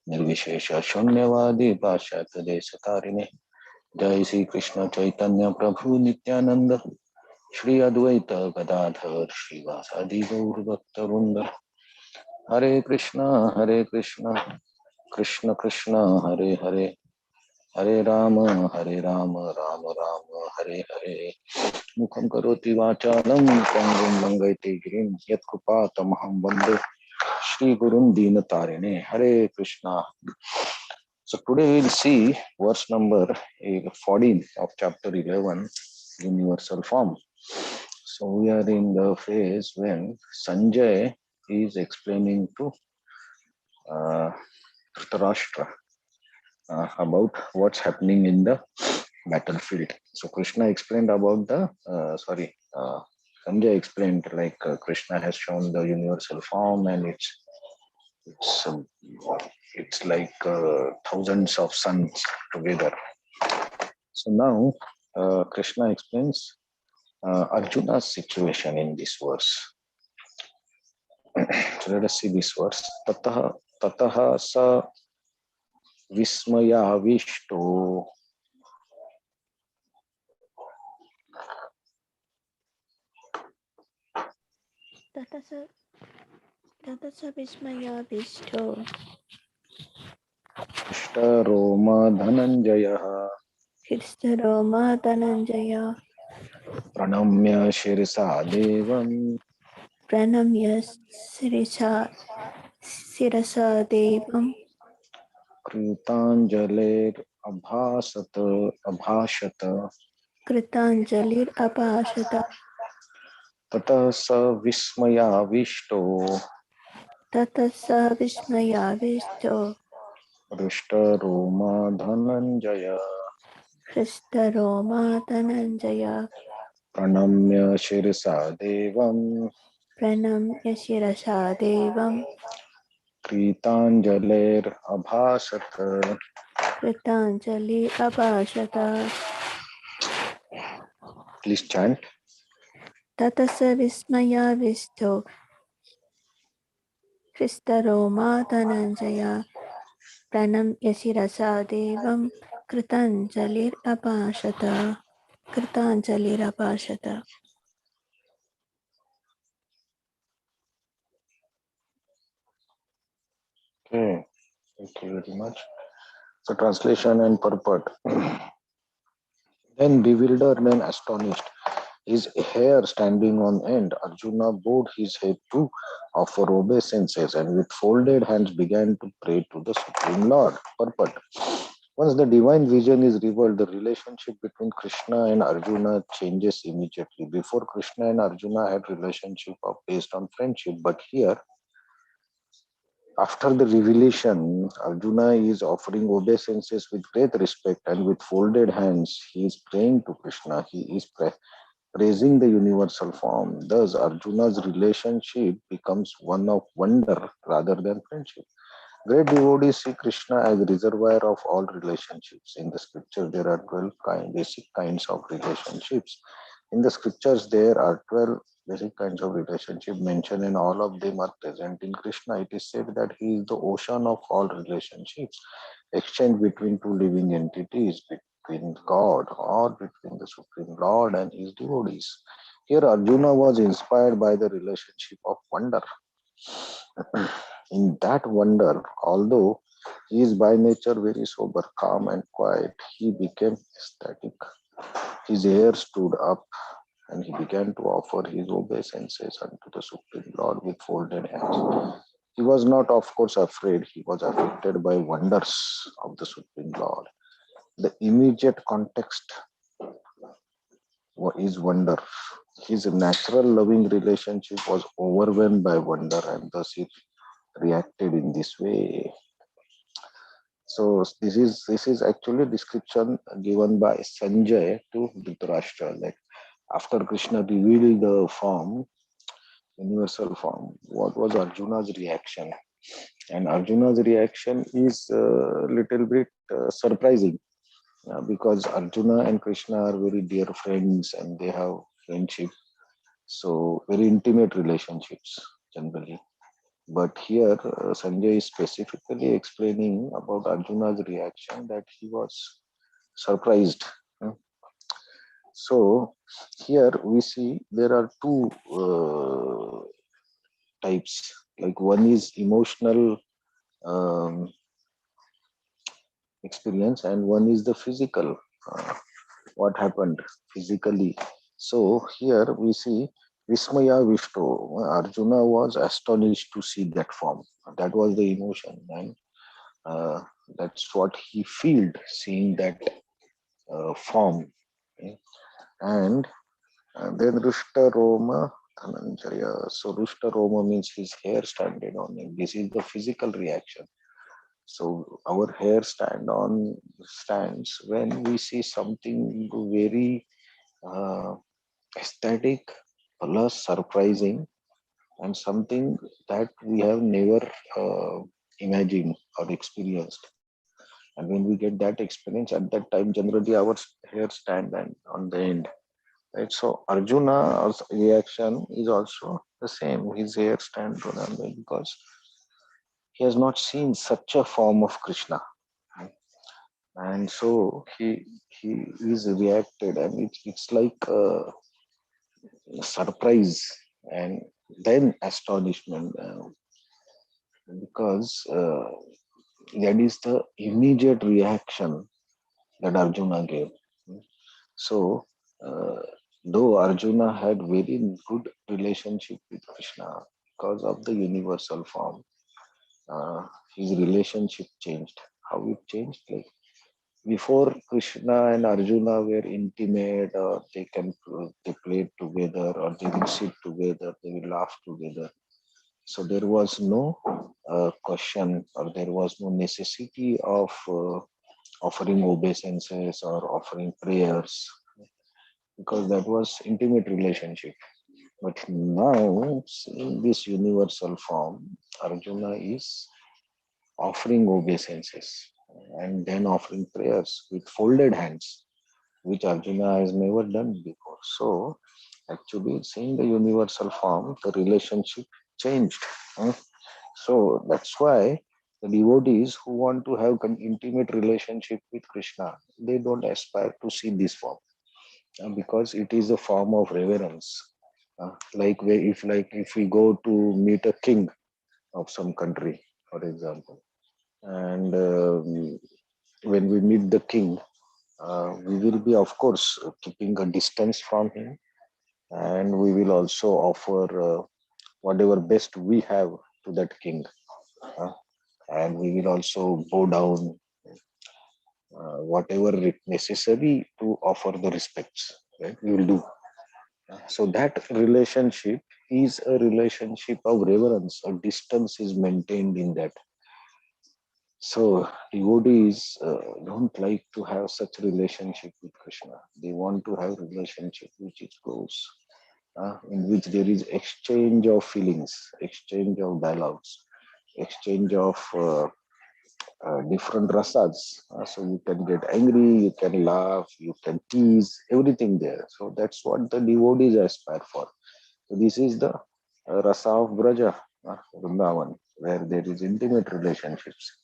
निर्विशेष शून्यवादी पाश्चात्य देश तारिणे जय श्री कृष्ण चैतन्य प्रभु नित्यानंद श्री अद्वैत गदाधर श्रीवासादि गौर भक्तवृंद हरे कृष्णा कृष्ण कृष्ण हरे हरे हरे राम राम राम हरे हरे मुखं करोति वाचालं पंगुं लंघयति गिरिं यत्कृपातमहं वन्दे श्री गुरुं दीनतारिणे हरे Krishna. So today we'll see verse number 14 of chapter 11, universal form. So we are in the phase when Sanjay is explaining to Dhritarashtra about what's happening in the battlefield. So Krishna explained about the Sanjay explained like Krishna has shown the universal form and it's it's like thousands of suns together. So now Krishna explains Arjuna's situation in this verse. So let us see this verse. Tataha sa vismayavishto. Tatasa vismayavishto Roma Dhananjaya Hristahroma Dhananjaya Pranamya Shirisa Devam Pranamya Sirasa Devam Kritanjalir Abhashata Kritanjalir Abhashata Tata sa Vismayavishto Tatasa vismayavishto Roma Dhananjaya Hristahroma Dhananjaya Pranamya Shirisa Devam Pranamya Sirasa Devam Kritanjalir Abhashata. Kritanjalir Abhashata. Please chant. Tatasa vismayavishto Hristahroma Dhananjaya Pranamya Sirasa Devam Kritanjalir Abhashata. Kritanjalir Abhashata. Okay, thank you very much. So translation and purport. Then bewildered and astonished, his hair standing on end, Arjuna bowed his head to offer obeisances and with folded hands began to pray to the Supreme Lord. Purport. Once the divine vision is revealed, the relationship between Krishna and Arjuna changes immediately. Before, Krishna and Arjuna had relationship based on friendship, but here after the revelation, Arjuna is offering obeisances with great respect and with folded hands. He is praying to Krishna. He is praising the universal form. Thus, Arjuna's relationship becomes one of wonder rather than friendship. Great devotees see Krishna as reservoir of all relationships. In the scripture, there are 12 basic kinds of relationships. In the scriptures, there are 12 basic kinds of relationship mentioned, and all of them are present in Krishna. It is said that he is the ocean of all relationships, exchange between two living entities, between God or between the Supreme Lord and his devotees. Here, Arjuna was inspired by the relationship of wonder. In that wonder, although he is by nature very sober, calm, and quiet, he became ecstatic. His hair stood up and he began to offer his obeisances unto the Supreme Lord with folded hands. He was not, of course, afraid. He was affected by wonders of the Supreme Lord. The immediate context is wonder. His natural loving relationship was overwhelmed by wonder, and thus he reacted in this way. So this is actually a description given by Sanjay to Dhritarashtra. Like after Krishna revealed the form, universal form, what was Arjuna's reaction? And Arjuna's reaction is a little bit surprising because Arjuna and Krishna are very dear friends and they have friendship. So very intimate relationships generally. But here, Sanjay is specifically explaining about Arjuna's reaction that he was surprised. uh, So here we see there are two types. Like one is emotional experience, and one is the physical. What happened physically? So here we see Vismaya Vishto. Arjuna was astonished to see that form. That was the emotion, and uh, that's what he felt seeing that form. Okay? And then Rushta Roma Dhananjaya. So Rushta Roma means his hair standing on him. This is the physical reaction. So our hair stands when we see something very uh, aesthetic plus surprising and something that we have never uh, imagined or experienced. And when we get that experience at that time, generally our hair stand and on the end. Right. So Arjuna's reaction is also the same. His hair stands on the end because he has not seen such a form of Krishna. Right? And so he is reacted, and it's like surprise and then astonishment because that is the immediate reaction that Arjuna gave. So, though Arjuna had very good relationship with Krishna because of the universal form, uh, his relationship changed. How it changed? Like before, Krishna and Arjuna were intimate, or they played together, or they will sit together, they will laugh together. So there was no question, or there was no necessity of offering obeisances or offering prayers because that was intimate relationship. But now, seeing this universal form, Arjuna is offering obeisances and then offering prayers with folded hands, which Arjuna has never done before. So, actually, seeing the universal form, the relationship changed. huh? So that's why the devotees who want to have an intimate relationship with Krishna, they don't aspire to see this form because it is a form of reverence. If we go to meet a king of some country, for example, and when we meet the king, we will be, of course, keeping a distance from him, and we will also offer whatever best we have to that king, uh, and we will also bow down whatever necessary to offer the respects. Right, we will do. So that relationship is a relationship of reverence. A distance is maintained in that. So devotees don't like to have such relationship with Krishna. They want to have relationship which is close, in which there is exchange of feelings, exchange of dialogues, exchange of different rasas. So you can get angry, you can laugh, you can tease, everything there. So that's what the devotees aspire for. So this is the rasa of Braja, Vrindavan, where there is intimate relationships.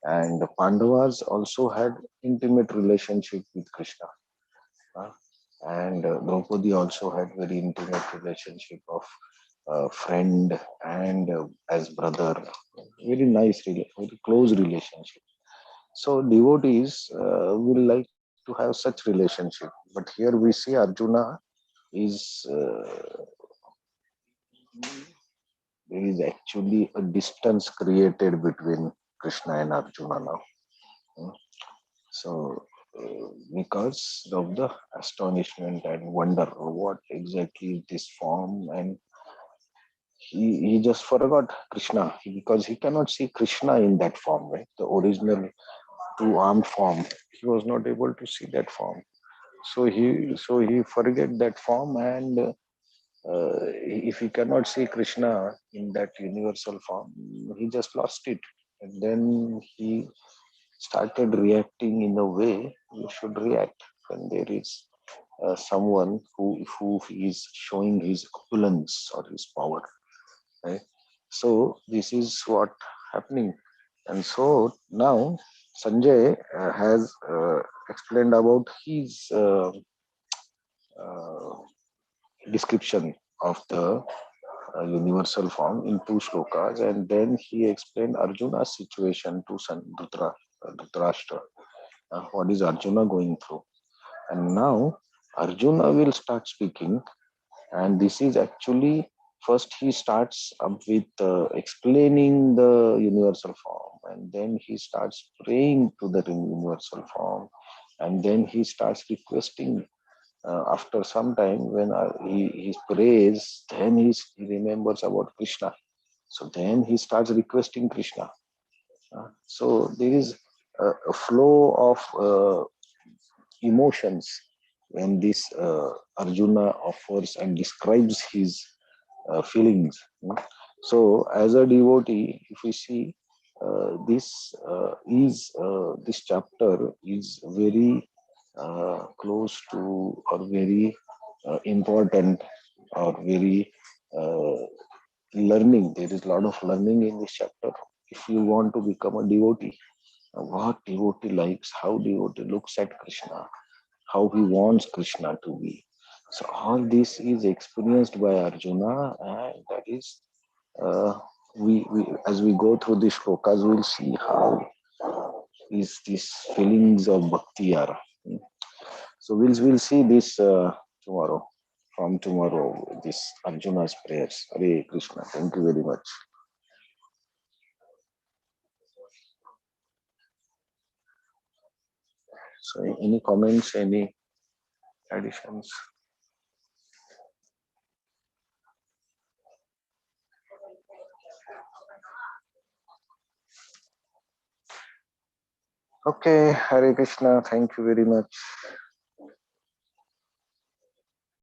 And the Pandavas also had intimate relationship with Krishna. uh, and Draupadi also had very intimate relationship of friend and as brother. Very nice, very close relationship. So devotees will like to have such relationship. But here we see Arjuna is there is actually a distance created between Krishna and Arjuna now. Mm. So, because of the astonishment and wonder, what exactly is this form, and he just forgot Krishna because he cannot see Krishna in that form, right? The original two-armed form, he was not able to see that form. So he forget that form, and if he cannot see Krishna in that universal form, he just lost it. And then he started reacting in a way you should react when there is someone who is showing his opulence or his power. Right? So this is what happening. And so now Sanjay has explained about his uh, description of the universal form in two shlokas, and then he explained Arjuna's situation to Dhritarashtra. What is Arjuna going through? And now Arjuna will start speaking, and this is actually first he starts up with explaining the universal form, and then he starts praying to the universal form, and then he starts requesting. After some time, when he prays, then he remembers about Krishna. So then he starts requesting Krishna. So there is a flow of emotions when this Arjuna offers and describes his feelings. So, as a devotee, if we see this chapter is very close to or very important or very uh, learning. There is a lot of learning in this chapter. If you want to become a devotee, what devotee likes, how devotee looks at Krishna, how he wants Krishna to be. So all this is experienced by Arjuna, and that is we as we go through these shlokas, we'll see how is these feelings of bhakti are. So we'll see this tomorrow. From tomorrow, this Arjuna's prayers. Hare Krishna. Thank you very much. So any comments, any additions? Okay, Hare Krishna. Thank you very much.